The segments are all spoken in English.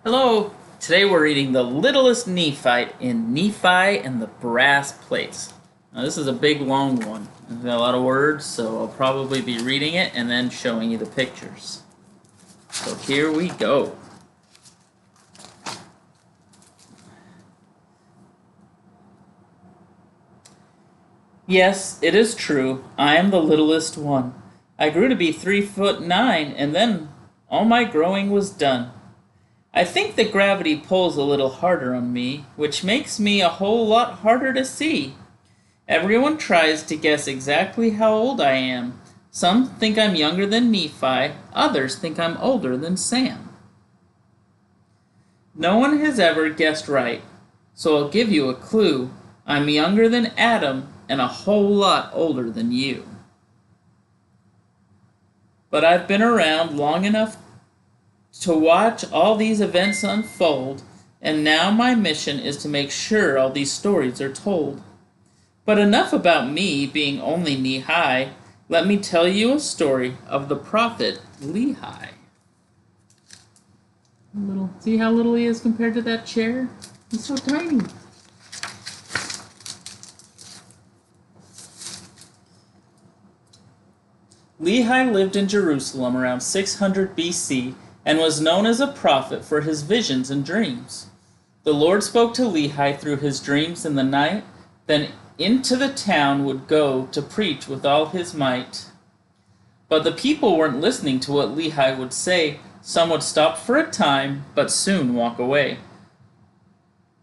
Hello! Today we're reading the Littlest Nephite in Nephi and the Brass Plates. Now this is a big long one. There's got a lot of words, so I'll probably be reading it and then showing you the pictures. So here we go. Yes, it is true. I am the littlest one. I grew to be 3'9", and then all my growing was done. I think that gravity pulls a little harder on me, which makes me a whole lot harder to see. Everyone tries to guess exactly how old I am. Some think I'm younger than Nephi, others think I'm older than Sam. No one has ever guessed right, so I'll give you a clue. I'm younger than Adam and a whole lot older than you. But I've been around long enough to watch all these events unfold, and now my mission is to make sure all these stories are told. But enough about me being only knee-high. Let me tell you a story of the prophet Lehi. See how little he is compared to that chair? He's so tiny. Lehi lived in Jerusalem around 600 BC and was known as a prophet for his visions and dreams. The Lord spoke to Lehi through his dreams in the night, then into the town would go to preach with all his might. But the people weren't listening to what Lehi would say. Some would stop for a time, but soon walk away.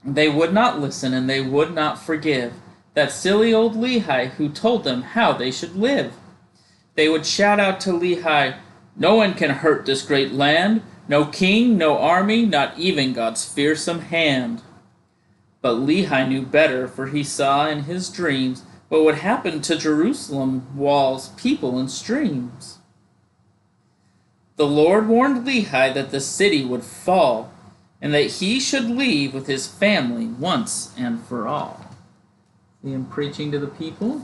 They would not listen, and they would not forgive that silly old Lehi who told them how they should live. They would shout out to Lehi, "No one can hurt this great land, no king, no army, not even God's fearsome hand." But Lehi knew better, for he saw in his dreams what would happen to Jerusalem walls, people, and streams. The Lord warned Lehi that the city would fall, and that he should leave with his family once and for all. See him preaching to the people?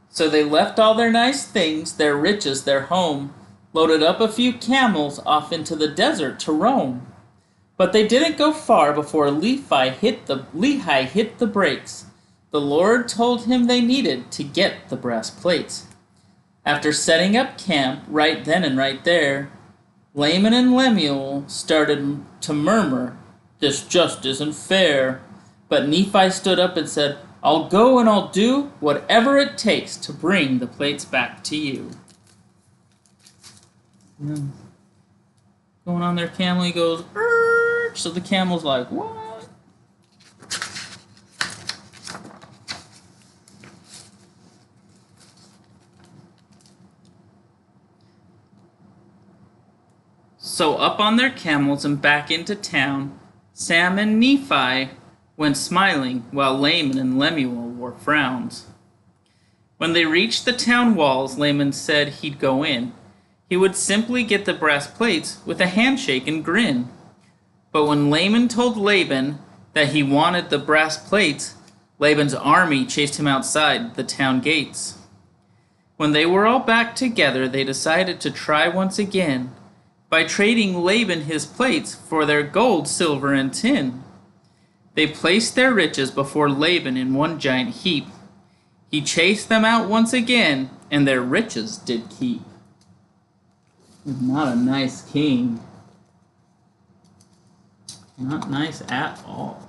So they left all their nice things, their riches, their home, loaded up a few camels off into the desert to roam. But they didn't go far before Lehi hit the brakes. The Lord told him they needed to get the brass plates. After setting up camp right then and right there, Laban and Lemuel started to murmur, "This just isn't fair." But Nephi stood up and said, "I'll go and I'll do whatever it takes to bring the plates back to you." Going on their camel, he goes, "Urgh!" So the camel's like, "What?" So up on their camels and back into town, Sam and Nephi went smiling, while Laban and Lemuel wore frowns. When they reached the town walls, Laban said he'd go in. He would simply get the brass plates with a handshake and grin. But when Laban told Laban that he wanted the brass plates, Laban's army chased him outside the town gates. When they were all back together, they decided to try once again by trading Laban his plates for their gold, silver, and tin. They placed their riches before Laban in one giant heap. He chased them out once again, and their riches did keep. Not a nice king. Not nice at all.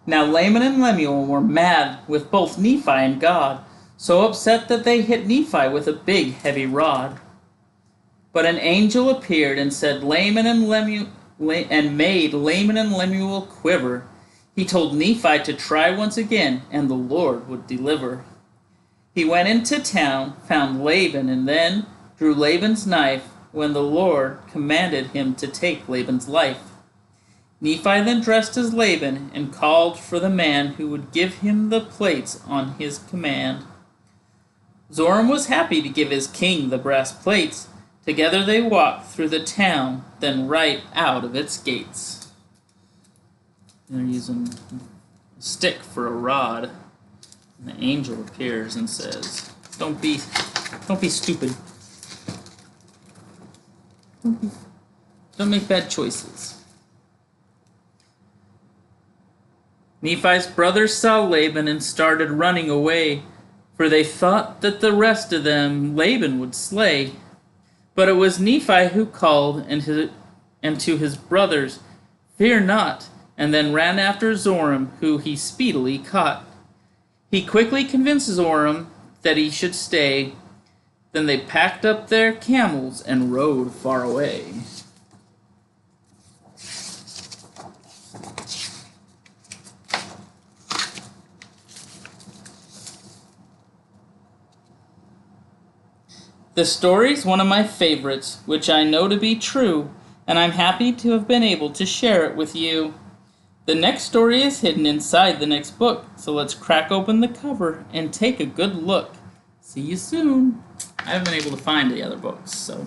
Now Laban and Lemuel were mad with both Nephi and God, so upset that they hit Nephi with a big, heavy rod. But an angel appeared and said Laban and made Laban and Lemuel quiver. He told Nephi to try once again, and the Lord would deliver. He went into town, found Laban, and then drew Laban's knife when the Lord commanded him to take Laban's life. Nephi then dressed as Laban and called for the man who would give him the plates on his command. Zoram was happy to give his king the brass plates. Together they walked through the town, then right out of its gates. They're using a stick for a rod. And the angel appears and says, Don't be stupid. Don't make bad choices. Nephi's brothers saw Laban and started running away, for they thought that the rest of them Laban would slay. But it was Nephi who called and to his brothers, Fear not, and then ran after Zoram, who he speedily caught. He quickly convinced Zoram that he should stay. Then they packed up their camels and rode far away. The story's one of my favorites, which I know to be true, and I'm happy to have been able to share it with you. The next story is hidden inside the next book, so let's crack open the cover and take a good look. See you soon. I haven't been able to find the other books, so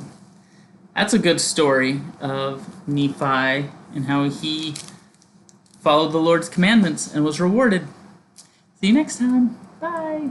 that's a good story of Nephi and how he followed the Lord's commandments and was rewarded. See you next time. Bye.